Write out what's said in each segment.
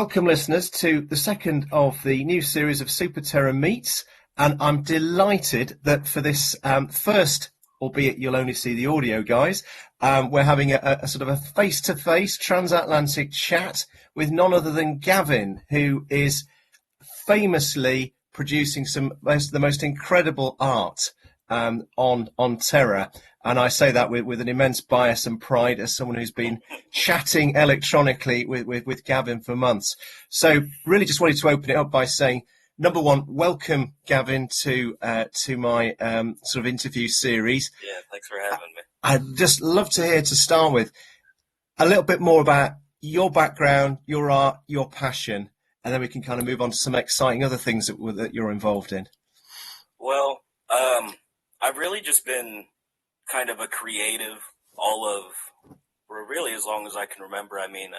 Welcome, listeners, to the second of the new series of Super Terra Meets. And I'm delighted that for this first, albeit you'll only see the audio, guys, we're having a sort of a face-to-face transatlantic chat with none other than Gavin, who is famously producing the most incredible art on Terra. And I say that with an immense bias and pride as someone who's been chatting electronically with Gavin for months. So really just wanted to open it up by saying, number one, welcome, Gavin, to my sort of interview series. Yeah, thanks for having me. I'd just love to hear, to start with, a little bit more about your background, your art, your passion, and then we can kind of move on to some exciting other things that you're involved in. Well, I've really just been kind of a creative really as long as I can remember. I mean,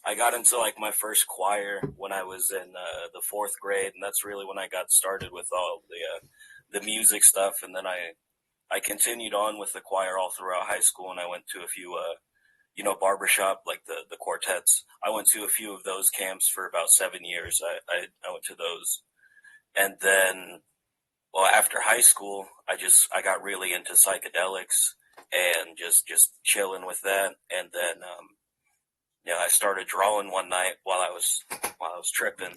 I got into like my first choir when I was in the fourth grade, and that's really when I got started with all the music stuff. And then I continued on with the choir all throughout high school, and I went to a few barbershop, like the quartets. I went to a few of those camps for about 7 years. I went to those, and then, well, after high school, I got really into psychedelics and just chilling with that. And then, I started drawing one night while I was tripping,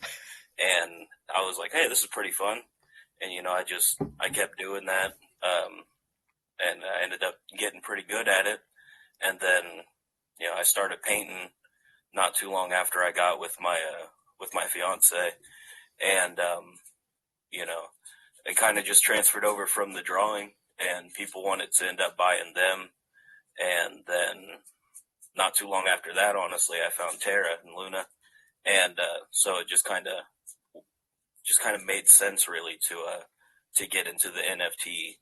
and I was like, hey, this is pretty fun. And, I kept doing that. And I ended up getting pretty good at it. And then, I started painting not too long after I got with my fiance, and, it kind of just transferred over from the drawing, and people wanted to end up buying them. And then not too long after that, honestly, I found Terra and Luna. And, so it just kind of made sense really to get into the NFT,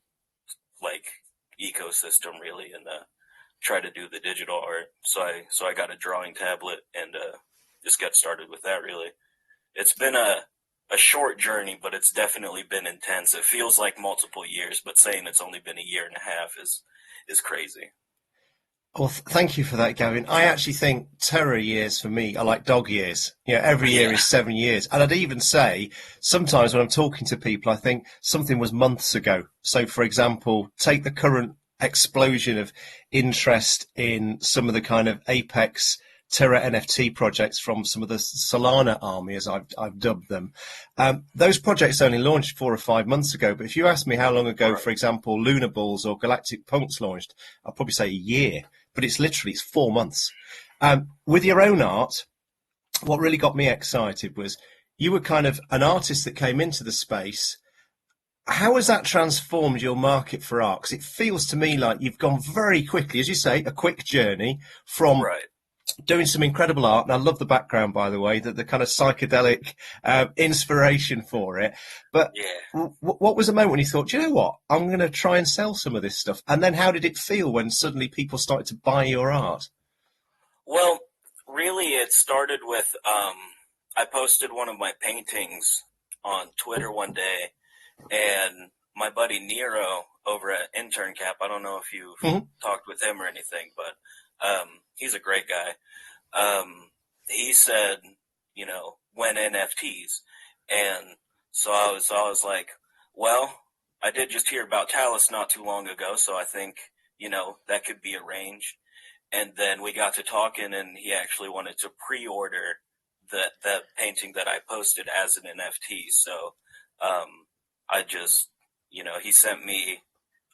like, ecosystem really, and, try to do the digital art. So I got a drawing tablet and, just got started with that really. It's been a short journey, but it's definitely been intense. It feels like multiple years, but saying it's only been a year and a half is crazy. Well, thank you for that, Gavin. I actually think Terra years for me are like dog years. Every year is 7 years. And I'd even say sometimes when I'm talking to people, I think something was months ago. So, for example, take the current explosion of interest in some of the kind of Apex Terra NFT projects from some of the Solana army, as I've dubbed them. Those projects only launched 4 or 5 months ago. But if you ask me how long ago, for example, Lunar Bulls or Galactic Punks launched, I'll probably say a year. But it's 4 months. With your own art, what really got me excited was you were kind of an artist that came into the space. How has that transformed your market for art? Because it feels to me like you've gone very quickly, as you say, a quick journey from doing some incredible art. And I love the background, by the way, the kind of psychedelic inspiration for it. But what was the moment when you thought, you know what, I'm going to try and sell some of this stuff? And then how did it feel when suddenly people started to buy your art? Well, really, it started with I posted one of my paintings on Twitter one day, and my buddy Nero over at Intern Cap, I don't know if you've talked with him or anything, but he's a great guy. He said, when NFTs. And so I was like, well, I did just hear about Talis not too long ago, so I think, that could be arranged. And then we got to talking, and he actually wanted to pre-order the painting that I posted as an NFT. So I just, he sent me,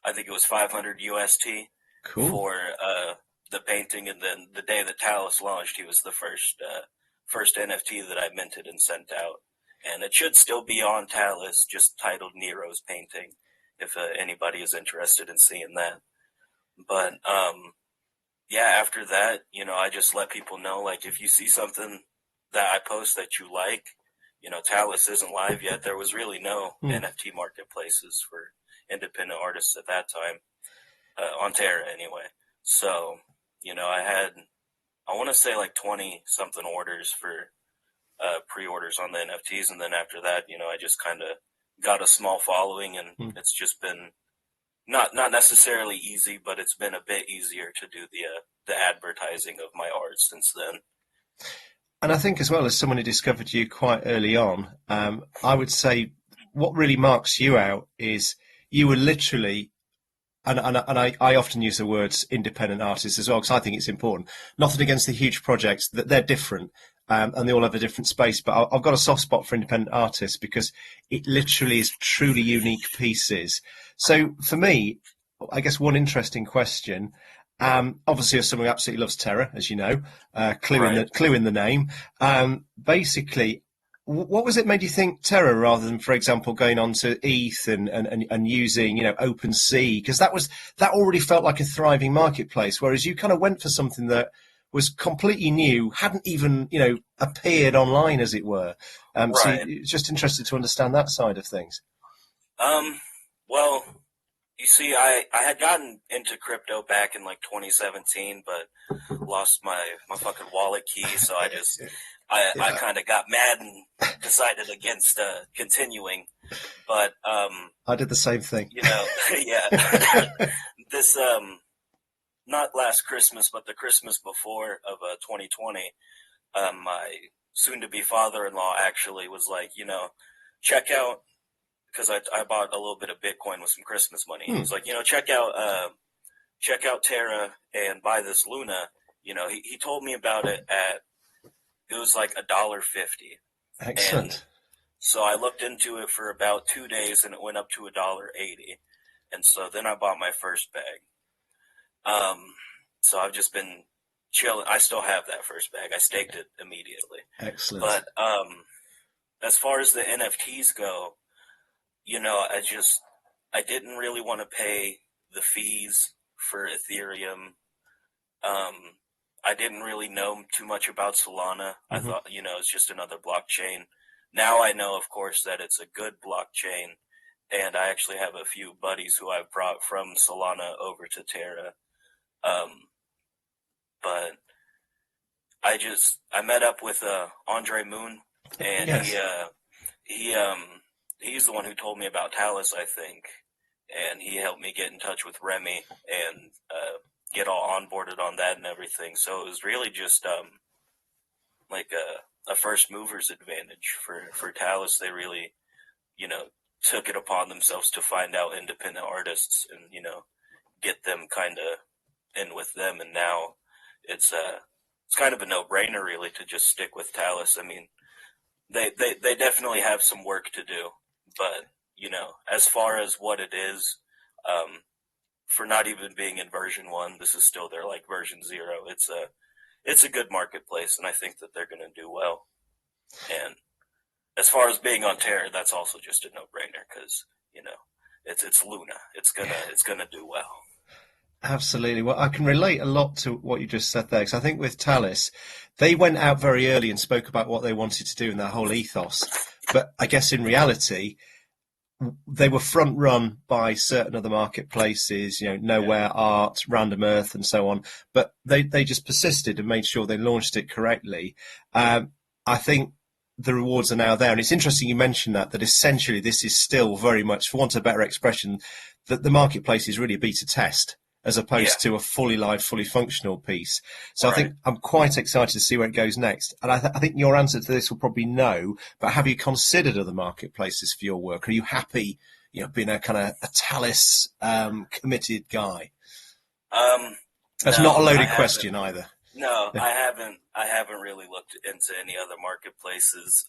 I think it was 500 UST for the painting, and then the day that Talis launched, he was the first NFT that I minted and sent out. And it should still be on Talis, just titled Nero's painting, if anybody is interested in seeing that. But after that, I just let people know, like, if you see something that I post that you like, Talis isn't live yet. There was really no NFT marketplaces for independent artists at that time, on Terra anyway. So, I want to say like 20 something orders for pre-orders on the NFTs. And then after that, I just kind of got a small following, and it's just been not necessarily easy, but it's been a bit easier to do the advertising of my art since then. And I think as well, as someone who discovered you quite early on, I would say what really marks you out is you were literally, and I often use the words independent artists as well, because I think it's important. Nothing against the huge projects, that they're different, and they all have a different space. But I've got a soft spot for independent artists because it literally is truly unique pieces. So for me, I guess one interesting question. Obviously, as someone who absolutely loves Terra, as you know, Right. clue in the name. Basically, what was it made you think Terra rather than, for example, going on to ETH and using, OpenSea? Because that already felt like a thriving marketplace, whereas you kind of went for something that was completely new, hadn't even, appeared online, as it were. So Right. it's just interested to understand that side of things. Um, well, you see, I had gotten into crypto back in like 2017, but lost my fucking wallet key, so I Yeah, kind of got mad and decided against continuing. But I did the same thing. yeah, this not last Christmas, but the Christmas before of 2020, my soon-to-be father-in-law actually was like, check out, because I bought a little bit of Bitcoin with some Christmas money. He was like, check out Terra and buy this Luna. He told me about it it was like $1.50, and Excellent. so I looked into it for about 2 days, and it went up to $1.80, and so then I bought my first bag. So I've just been chilling. I still have that first bag. I staked it immediately. Excellent. But as far as the NFTs go, I didn't really want to pay the fees for Ethereum. I didn't really know too much about Solana. I Hmm. thought, it's just another blockchain. Now I know, of course, that it's a good blockchain, and I actually have a few buddies who I've brought from Solana over to Terra. Um, but I met up with Andre Moon, and Yes. he he's the one who told me about Talis, I think, and he helped me get in touch with Remy and get all onboarded on that and everything. So it was really just like a first mover's advantage for Talis. They really, took it upon themselves to find out independent artists and get them kind of in with them. And now it's kind of a no brainer really to just stick with Talis. I mean, they definitely have some work to do, but as far as what it is, for not even being in version 1, this is still their like version 0. It's a good marketplace, and I think that they're going to do well. And as far as being on Terra, that's also just a no brainer because it's Luna. It's gonna do well. Absolutely. Well, I can relate a lot to what you just said there, because I think with Talis, they went out very early and spoke about what they wanted to do in their whole ethos. But I guess in reality, they were front run by certain other marketplaces, Yeah. Nowhere Art, Random Earth, and so on. But they just persisted and made sure they launched it correctly. I think the rewards are now there. And it's interesting you mentioned that essentially this is still very much, for want of a better expression, that the marketplace is really a beta test as Yeah. opposed to a fully live, fully functional piece. So I Right. think I'm quite excited to see where it goes next. And I think your answer to this will probably no, but have you considered other marketplaces for your work? Are you happy, being a kind of a Talis committed guy? That's not a No, I loaded haven't. question either. No, I haven't. I haven't really looked into any other marketplaces.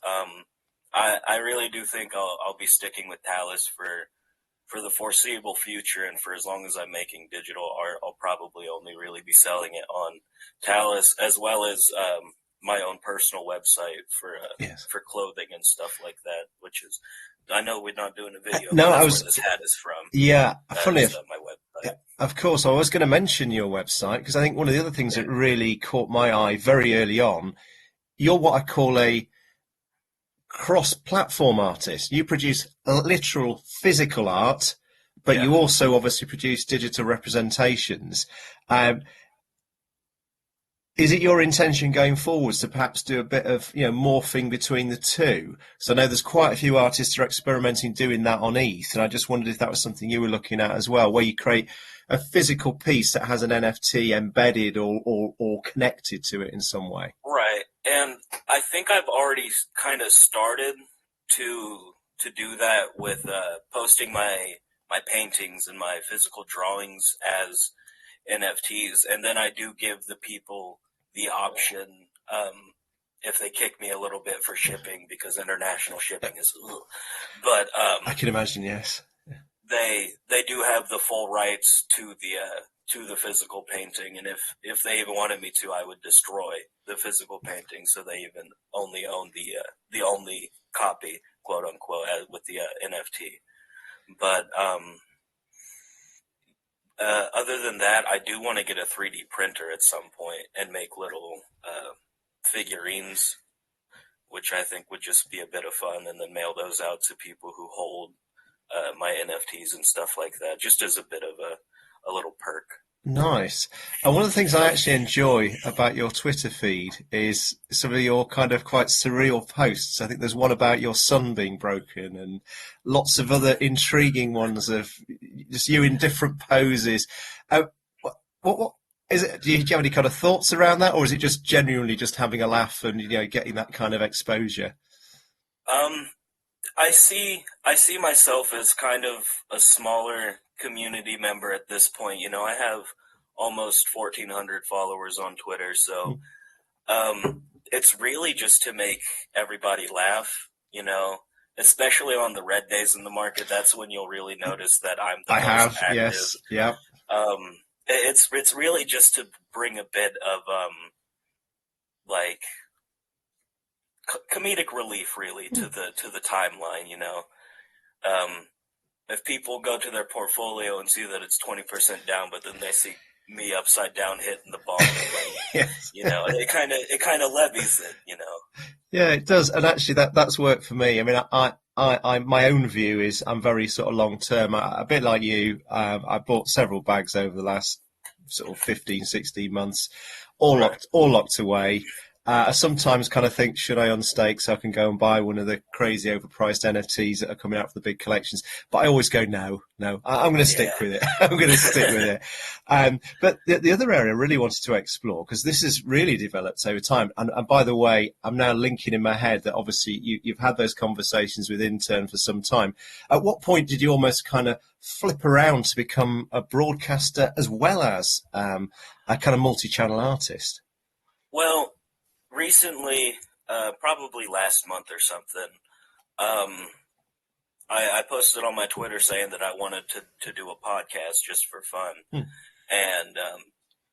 I really do think I'll be sticking with Talis for the foreseeable future, and for as long as I'm making digital art, I'll probably only really be selling it on Talis, as well as my own personal website Yes. for clothing and stuff like that. Which is, I know we're not doing a video, No, but I that's where was, this hat is from. yeah, funny. That's my website. Of course, I was going to mention your website because I think one of the other things Yeah, that really caught my eye very early on, you're what I call a cross-platform artist. You produce literal physical art, but yeah, you also obviously produce digital representations. Um, Is it your intention going forwards to perhaps do a bit of, morphing between the two? So I know there's quite a few artists who are experimenting doing that on ETH, and I just wondered if that was something you were looking at as well, where you create a physical piece that has an NFT embedded or connected to it in some way. Right. And I think I've already kind of started to do that with posting my paintings and my physical drawings as NFTs, and then I do give the people the option, if they kick me a little bit for shipping, because international shipping is, but I can imagine, yes. They do have the full rights to the physical painting, and if they even wanted me to, I would destroy the physical painting, so they even only own the only copy, quote unquote, with the NFT. But other than that, I do want to get a 3D printer at some point and make little figurines, which I think would just be a bit of fun, and then mail those out to people who hold my NFTs and stuff like that, just as a bit of a little perk. Nice. And one of the things I actually enjoy about your Twitter feed is some of your kind of quite surreal posts. I think there's one about your son being broken and lots of other intriguing ones of just you in different poses. What is it? Do you have any kind of thoughts around that, or is it just genuinely just having a laugh and getting that kind of exposure? I see myself as kind of a smaller community member at this point. I have almost 1,400 followers on Twitter, so it's really just to make everybody laugh, especially on the red days in the market. That's when you'll really notice that I'm the most active. Yes, yeah. It's really just to bring a bit of comedic relief, really, to the timeline. If people go to their portfolio and see that it's 20% down, but then they see me upside down hitting the ball, Yes. it kind of levies it. Yeah, it does, and actually that's worked for me. I mean, I my own view is I'm very sort of long term. A bit like you, I bought several bags over the last sort of 15, 16 months, all locked away. I sometimes kind of think, should I unstake so I can go and buy one of the crazy overpriced NFTs that are coming out for the big collections? But I always go, no, I'm going to stick with it. I'm going to stick with it. But the other area I really wanted to explore, because this has really developed over time. And by the way, I'm now linking in my head that obviously you've had those conversations with Intern for some time. At what point did you almost kind of flip around to become a broadcaster as well as a kind of multi-channel artist? Well, recently, probably last month or something, I posted on my Twitter saying that I wanted to do a podcast just for fun. And,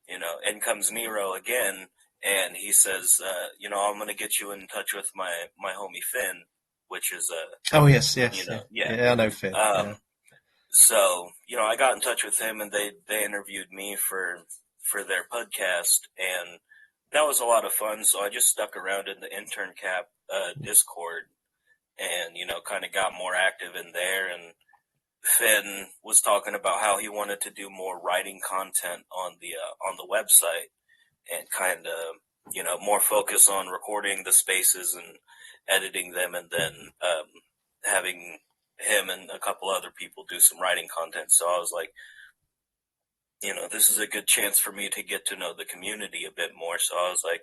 in comes Nero again, and he says, I'm going to get you in touch with my homie Finn, which is oh, yes. Yeah, I know Finn. So, I got in touch with him, and they interviewed me for their podcast, and that was a lot of fun. So I just stuck around in the Intern Cap Discord, and kind of got more active in there. And Finn was talking about how he wanted to do more writing content on the website, and kind of more focus on recording the spaces and editing them, and then having him and a couple other people do some writing content. So I was like, this is a good chance for me to get to know the community a bit more. So I was like,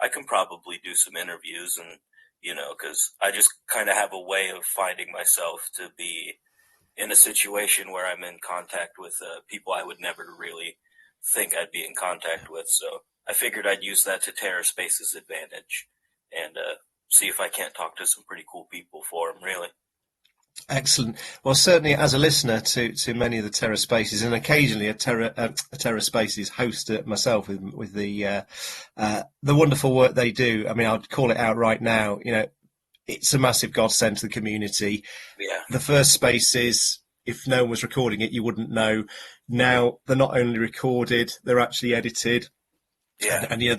I can probably do some interviews, and, because I just kind of have a way of finding myself to be in a situation where I'm in contact with people I would never really think I'd be in contact with. So I figured I'd use that to Terra Space's advantage and see if I can't talk to some pretty cool people for them, really. Excellent. Well, certainly as a listener to many of the Terra Spaces, and occasionally a Terra Spaces host myself with the wonderful work they do. I mean, I'd call it out right now. It's a massive godsend to the community. Yeah. The first Spaces, if no one was recording it, you wouldn't know. Now they're not only recorded, they're actually edited. Yeah, and they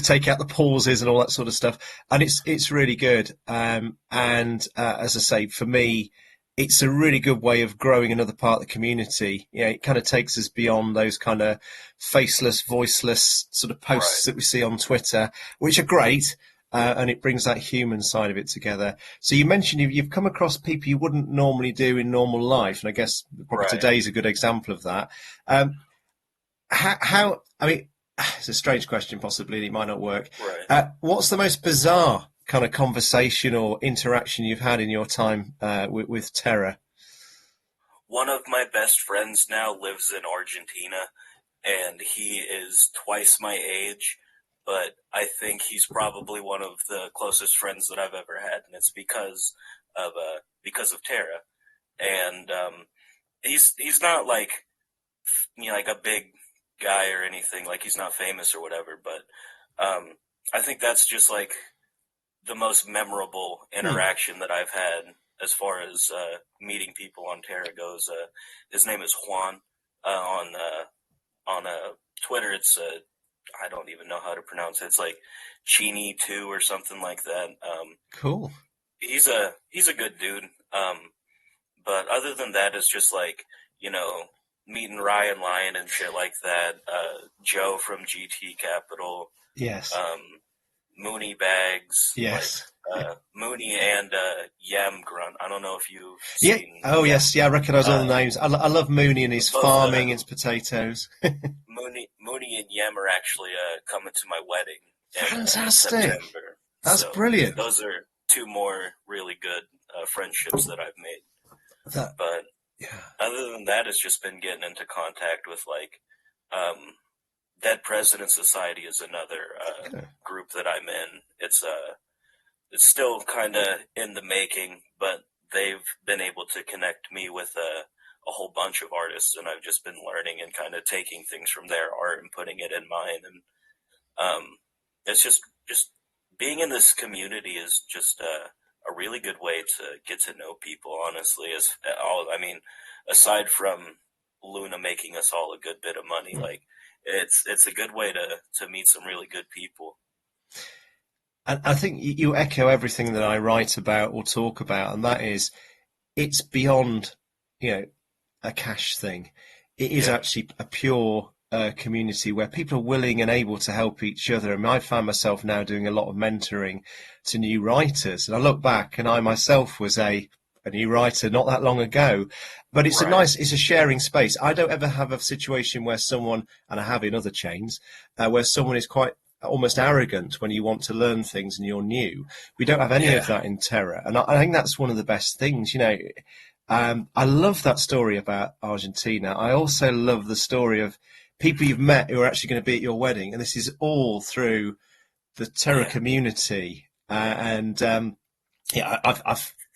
take out the pauses and all that sort of stuff, and it's really good. And as I say, for me, it's a really good way of growing another part of the community. You know, it kind of takes us beyond those kind of faceless, voiceless sort of Right. posts that we see on Twitter, which are great. And it brings that human side of it together. So you mentioned you've come across people you wouldn't normally do in normal life, and I guess probably Right. today's a good example of that. I mean, it's a strange question, possibly, and it might not work. Right. What's the most bizarre kind of conversation or interaction you've had in your time with Terra? One of my best friends now lives in Argentina, and he is twice my age, but I think he's probably one of the closest friends that I've ever had, and it's because of Terra. And he's not like, you know, like a big guy or anything, like he's not famous or whatever, but I think that's just like the most memorable interaction that I've had as far as meeting people on Terra goes. His name is Juan. On Twitter, it's I don't even know how to pronounce it. It's like Chini2 or something like that. Cool. He's a good dude. But other than that, it's just like, you know, meeting Ryan Lyon and shit like that. Joe from GT Capital. Yes. Mooney Bags. Yes. Like, Mooney and Yam Grunt. I don't know if you've Yeah. seen. Oh, Yam. yes. Yeah, I recognise all the names. I love Mooney and his Both, farming, his potatoes. Mooney and Yam are actually coming to my wedding in Fantastic. September. That's So brilliant. those are two more really good friendships that I've made. But Yeah. other than that, it's just been getting into contact with like Dead President Society is another group that I'm in. It's still kind of in the making, but they've been able to connect me with a whole bunch of artists, and I've just been learning and kind of taking things from their art and putting it in mine. And it's just being in this community is just a really good way to get to know people. Honestly, I mean, aside from Luna making us all a good bit of money, like it's a good way to meet some really good people. And I think you echo everything that I write about or talk about, and that is, it's beyond, you know, a cash thing. It is actually a pure community where people are willing and able to help each other. I mean, I find myself now doing a lot of mentoring to new writers, and I look back, and I myself was a new writer not that long ago. But it's it's a sharing space. I don't ever have a situation where someone, and I have in other chains, where someone is quite almost arrogant when you want to learn things and you're new. We don't have any of that in Terra, and I think that's one of the best things. You know, I love that story about Argentina. I also love the story of people you've met who are actually going to be at your wedding, and this is all through the Terra community. I've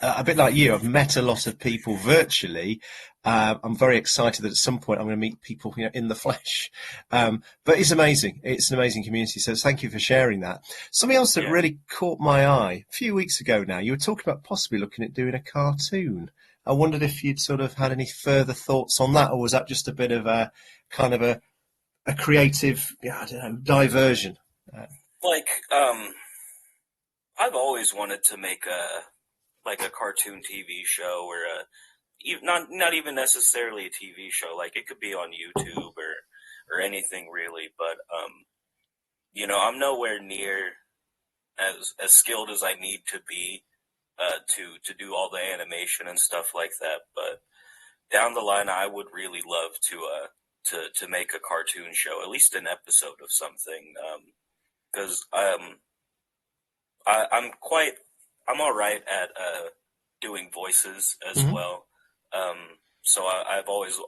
a bit like you. I've met a lot of people virtually. I'm very excited that at some point I'm going to meet people, you know, in the flesh. But it's amazing. It's an amazing community. So thank you for sharing that. Something else that really caught my eye a few weeks ago now, you were talking about possibly looking at doing a cartoon. I wondered if you'd sort of had any further thoughts on that, or was that just a bit of a kind of a creative, I don't know, diversion? I've always wanted to make a cartoon TV show, or not even necessarily a TV show. Like, it could be on YouTube or anything really. But you know, I'm nowhere near as skilled as I need to be to do all the animation and stuff like that. But down the line, I would really love to make a cartoon show, at least an episode of something, because I'm all right at doing voices as well. So I've always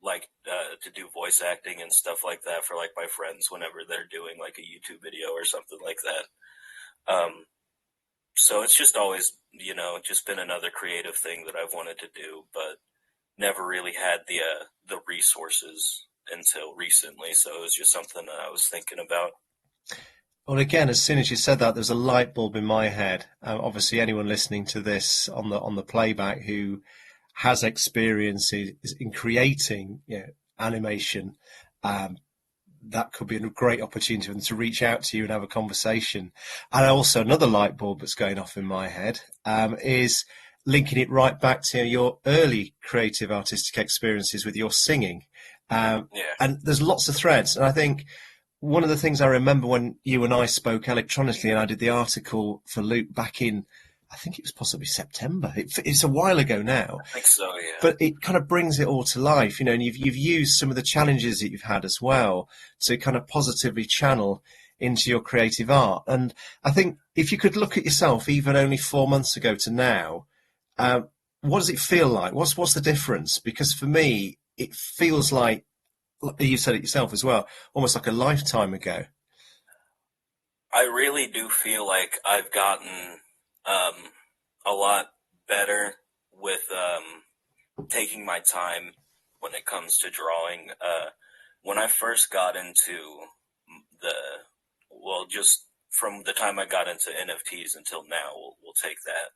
liked to do voice acting and stuff like that for like my friends whenever they're doing like a YouTube video or something like that. So it's just always, you know, just been another creative thing that I've wanted to do, but never really had the resources until recently. So it was just something that I was thinking about. Well, again, as soon as you said that, there's a light bulb in my head. Obviously, anyone listening to this on the playback who has experience in creating, you know, animation, that could be a great opportunity for them to reach out to you and have a conversation. And also, another light bulb that's going off in my head is linking it right back to your early creative artistic experiences with your singing. Yeah. And there's lots of threads. And I think one of the things I remember when you and I spoke electronically, and I did the article for Luke back in, I think it was possibly September. It's a while ago now. I think so, yeah. But it kind of brings it all to life, and you've used some of the challenges that you've had as well to kind of positively channel into your creative art. And I think if you could look at yourself even only 4 months ago to now, what does it feel like? What's the difference? Because for me, it feels like you said it yourself as well, almost like a lifetime ago. I really do feel like I've gotten a lot better with taking my time when it comes to drawing. When I first got into the, well, just from the time I got into NFTs until now, we'll take that.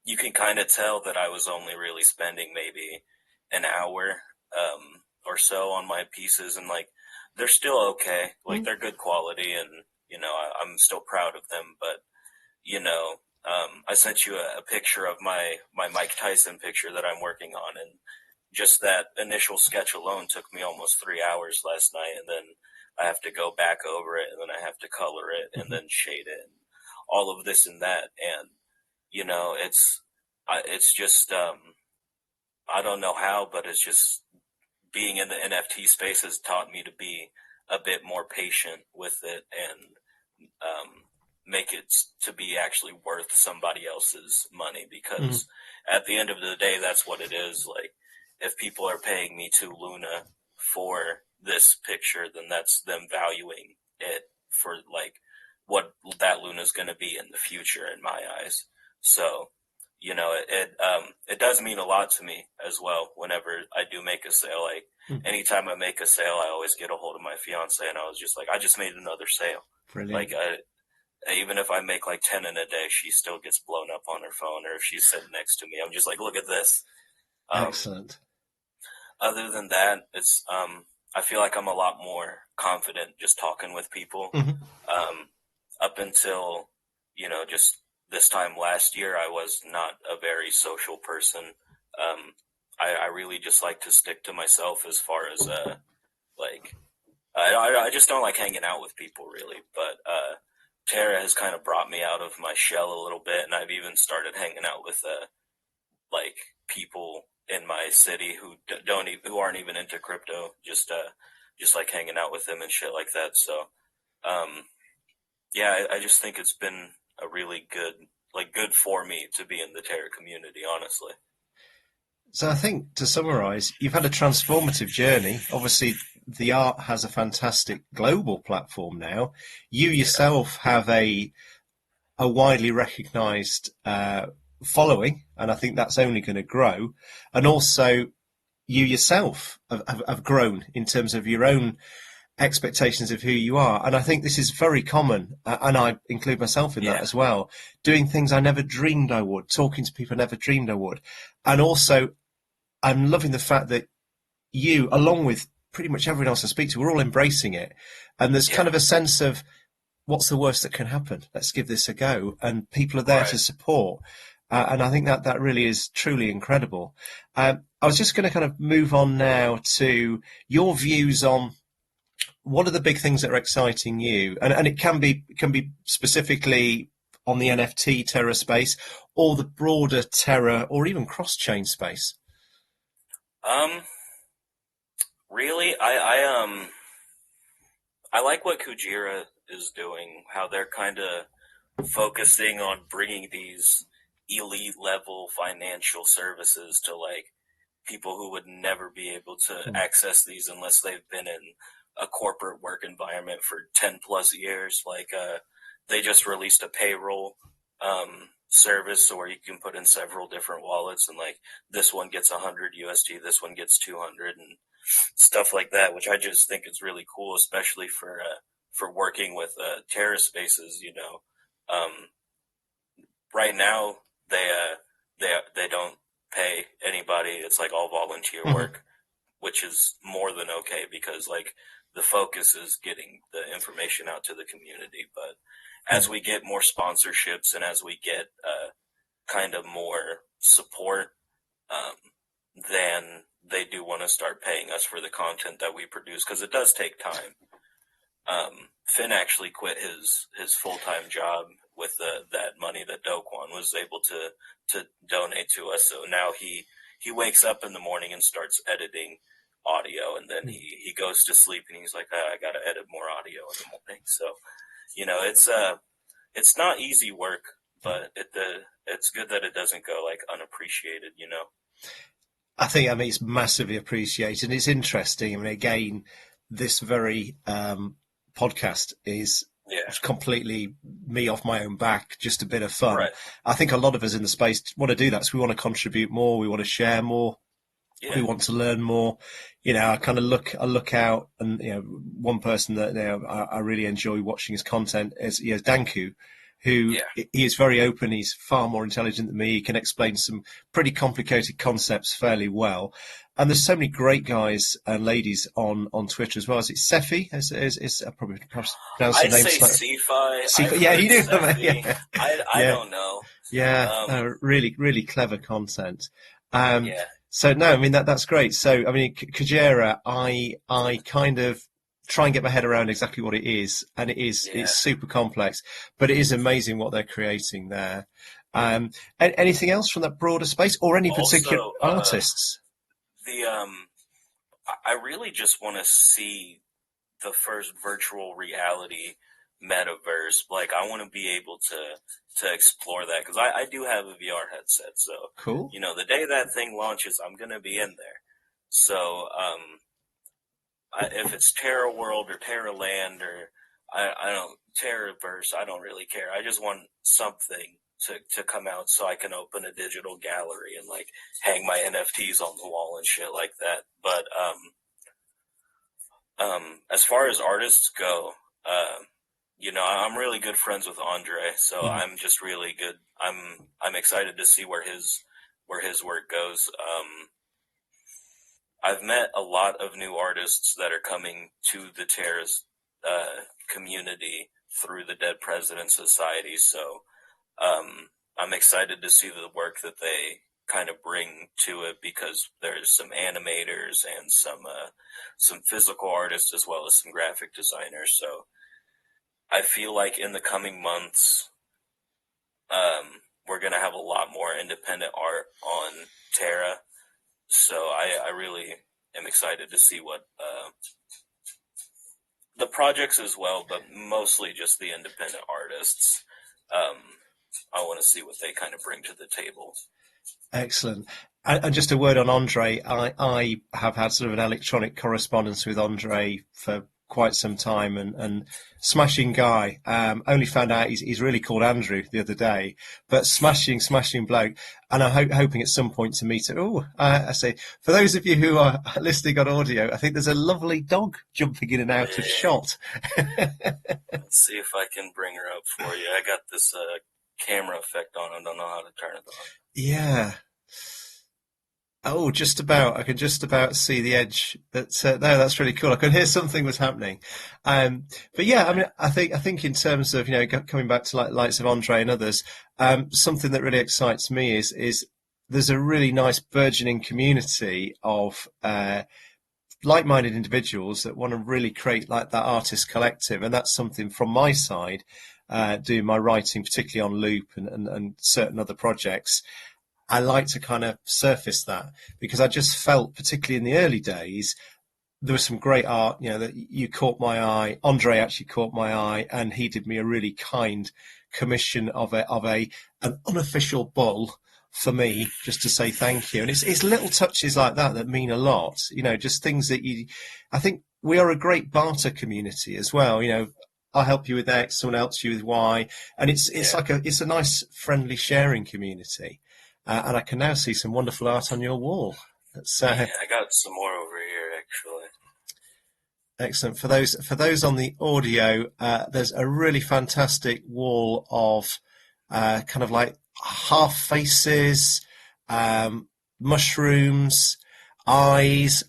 You can kind of tell that I was only really spending maybe an hour or so on my pieces, and like they're still okay, like they're good quality, and I'm still proud of them. But I sent you a picture of my Mike Tyson picture that I'm working on, and just that initial sketch alone took me almost 3 hours last night, and then I have to go back over it, and then I have to color it, and then shade it, and all of this and that, and it's just I don't know how, but it's just being in the NFT space has taught me to be a bit more patient with it, and make it to be actually worth somebody else's money, because at the end of the day, that's what it is. Like, if people are paying me 2 Luna for this picture, then that's them valuing it for like what that Luna is going to be in the future in my eyes. So, it does mean a lot to me as well whenever I do make a sale. Like, anytime I make a sale, I always get a hold of my fiance, and I was just like, I just made another sale. Brilliant. Like, even if I make like 10 in a day, she still gets blown up on her phone, or if she's sitting next to me, I'm just like, look at this. Excellent. Other than that, it's I feel like I'm a lot more confident just talking with people. Up until just this time last year, I was not a very social person. I really just like to stick to myself as far as like I just don't like hanging out with people really. But Terra has kind of brought me out of my shell a little bit, and I've even started hanging out with like people in my city who aren't even into crypto, just like hanging out with them and shit like that. So yeah, I just think it's been a really good for me to be in the Terra community, honestly. So I think, to summarise, you've had a transformative journey. Obviously, the art has a fantastic global platform now. You yourself have a widely recognised following, and I think that's only going to grow. And also, you yourself have grown in terms of your own expectations of who you are. And I think this is very common, and I include myself in that as well. Doing things I never dreamed I would, talking to people I never dreamed I would. And also, I'm loving the fact that you, along with pretty much everyone else I speak to, we're all embracing it. And there's kind of a sense of, what's the worst that can happen? Let's give this a go. And people are there to support. And I think that really is truly incredible. I was just going to kind of move on now to your views on what are the big things that are exciting you? And it can be specifically on the NFT Terra space, or the broader Terra, or even cross-chain space. Really, I like what Kujira is doing, how they're kind of focusing on bringing these elite level financial services to like people who would never be able to access these unless they've been in a corporate work environment for 10 plus years. Like, they just released a payroll, service where you can put in several different wallets, and like this one gets 100 USD, this one gets 200, and stuff like that, which I just think is really cool, especially for working with Terra spaces. Right now they don't pay anybody. It's like all volunteer work, which is more than okay, because like the focus is getting the information out to the community. But as we get more sponsorships, and as we get kind of more support, then they do want to start paying us for the content that we produce, because it does take time. Finn actually quit his full-time job with that money that Doquan was able to donate to us. So now he wakes up in the morning and starts editing audio, and then he goes to sleep and he's like, I got to edit more audio in the morning. So, it's not easy work, but it's good that it doesn't go like unappreciated, I think, it's massively appreciated. And it's interesting. Again, this very podcast is completely me off my own back, just a bit of fun. Right. I think a lot of us in the space want to do that. So we want to contribute more. We want to share more. Yeah. We want to learn more. I kind of look out, and one person that I really enjoy watching his content is Danku, who he is very open. He's far more intelligent than me. He can explain some pretty complicated concepts fairly well. And there's so many great guys and ladies on Twitter as well. Is it Cephii? Is I probably pronounced the name slightly. Cephii. Yeah, you do. Yeah. I don't know. Yeah, really, really clever content. So no, that's great. So Kujera, I kind of try and get my head around exactly what it is, and it's super complex, but it is amazing what they're creating there. Anything else from that broader space, or any particular artists? I really just want to see the first virtual reality metaverse. Like, I want to be able to explore that, because I do have a VR headset. So cool. The day that thing launches, I'm gonna be in there. So if it's Terra World or Terra Land or I don't Terraverse, I don't really care. I just want something to come out so I can open a digital gallery and like hang my NFTs on the wall and shit like that. But as far as artists go, I'm really good friends with Andre, so I'm just really good. I'm excited to see where his work goes. I've met a lot of new artists that are coming to the Terra's community through the Dead Presidents Society, so I'm excited to see the work that they kind of bring to it, because there's some animators and some physical artists as well as some graphic designers. So I feel like in the coming months, we're going to have a lot more independent art on Terra. So I really am excited to see what the projects as well, but mostly just the independent artists. I want to see what they kind of bring to the table. Excellent. And just a word on Andre. I have had sort of an electronic correspondence with Andre for quite some time, and smashing guy. Only found out he's really called Andrew the other day, but smashing bloke. And I'm hoping at some point to meet him. I say, for those of you who are listening on audio, I think there's a lovely dog jumping in and out of shot. Let's see if I can bring her up for you. I got this camera effect on. I don't know how to turn it on. Yeah. Oh, just about. I can just about see the edge. No, that's really cool. I could hear something was happening. But yeah, I think in terms of, coming back to likes of Andre and others, something that really excites me is there's a really nice burgeoning community of like-minded individuals that want to really create like that artist collective, and that's something from my side, doing my writing, particularly on Loop and certain other projects. I like to kind of surface that, because I just felt, particularly in the early days, there was some great art, that you caught my eye. Andre actually caught my eye, and he did me a really kind commission of an unofficial bull for me, just to say thank you. And it's little touches like that mean a lot, just things that I think we are a great barter community as well. I'll help you with X, someone else you with Y. And it's a nice, friendly sharing community. And I can now see some wonderful art on your wall. I got some more over here, actually. Excellent. For those on the audio, there's a really fantastic wall of kind of like half faces, mushrooms, eyes.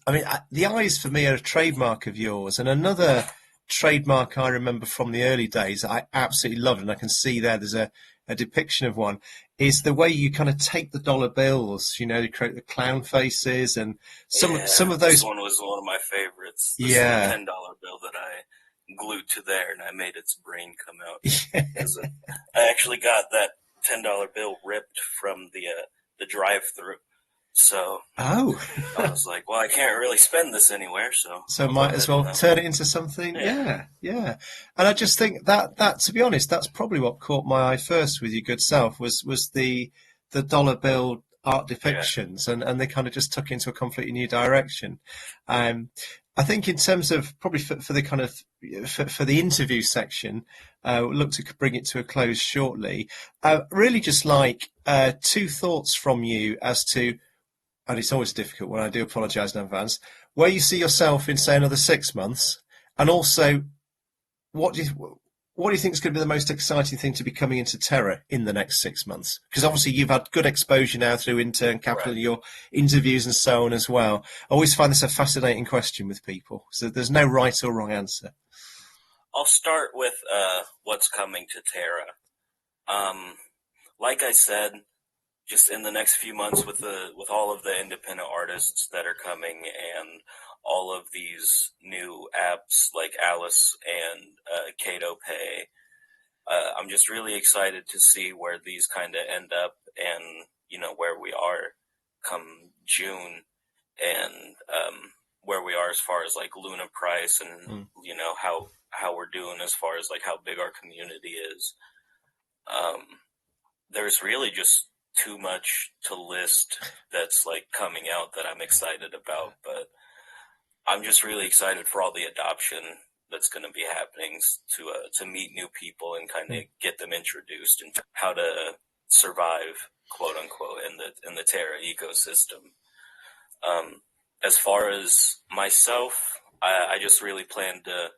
The eyes for me are a trademark of yours, and another trademark I remember from the early days that I absolutely loved, and I can see there's a a depiction of one, is the way you kind of take the dollar bills. You create the clown faces and some of this those. one was one of my favorites. This is the Yeah. $10 bill that I glued to there, and I made its brain come out. Yeah. I actually got that $10 bill ripped from the drive-through. So Oh. I was like, well, I can't really spend this anywhere, so I'll might go as ahead well and turn it into something. Yeah. And I just think that to be honest, that's probably what caught my eye first with your good self was the dollar bill art depictions, and they kind of just took into a completely new direction. I think in terms of probably for the kind of for the interview section, we'll look to bring it to a close shortly. Really, just like two thoughts from you as to, and it's always difficult when I do apologise in advance, where you see yourself in, say, another 6 months, and also what do you think is going to be the most exciting thing to be coming into Terra in the next 6 months? Because obviously you've had good exposure now through Intern Capital, Right. your interviews and so on as well. I always find this a fascinating question with people, so there's no right or wrong answer. I'll start with what's coming to Terra. Like I said, just in the next few months with all of the independent artists that are coming and all of these new apps like Alice and Kato Pay, I'm just really excited to see where these kind of end up and where we are come June, and where we are as far as like Luna price and how we're doing as far as like how big our community is. There's really just too much to list that's like coming out that I'm excited about, but I'm just really excited for all the adoption that's going to be happening to meet new people and kind of get them introduced into how to survive, quote unquote, in the Terra ecosystem. As far as myself, I just really plan to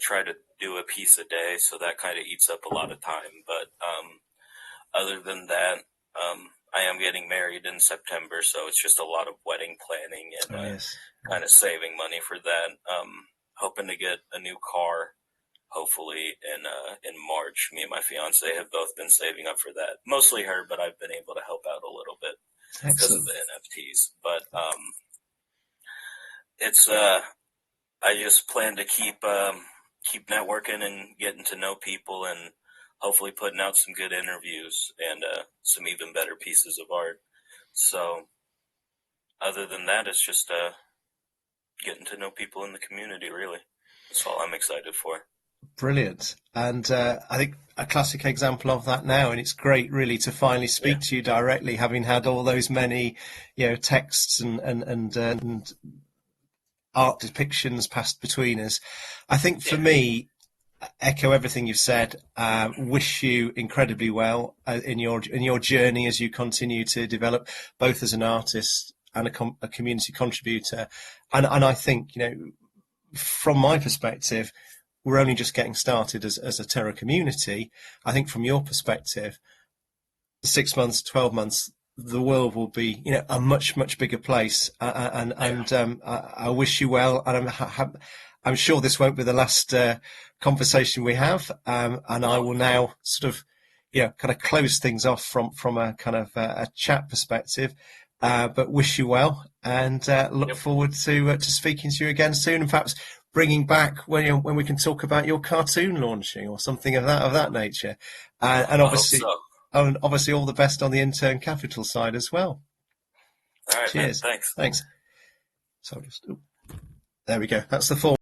try to do a piece a day, so that kind of eats up a lot of time. But other than that, I am getting married in September, so it's just a lot of wedding planning and kind of saving money for that. Hoping to get a new car, hopefully in March. Me and my fiance have both been saving up for that. Mostly her, but I've been able to help out a little bit because of the NFTs. But it's I just plan to keep networking and getting to know people and hopefully putting out some good interviews and some even better pieces of art. So other than that, it's just getting to know people in the community, really. That's all I'm excited for. Brilliant. And I think a classic example of that now, and it's great really to finally speak to you directly, having had all those many texts and art depictions passed between us. I think for me, echo everything you've said. Wish you incredibly well in your journey as you continue to develop, both as an artist and a community contributor. And I think from my perspective, we're only just getting started as a Terra community. I think from your perspective, 6 months, 12 months, the world will be a much bigger place. And I wish you well, and I'm sure this won't be the last conversation we have, and I will now sort of, kind of close things off from a kind of a chat perspective. But wish you well, and look forward to speaking to you again soon, and perhaps bringing back when we can talk about your cartoon launching or something of that nature. And obviously all the best on the Intern Capital side as well. All right, cheers, man, thanks. So there we go. That's the form.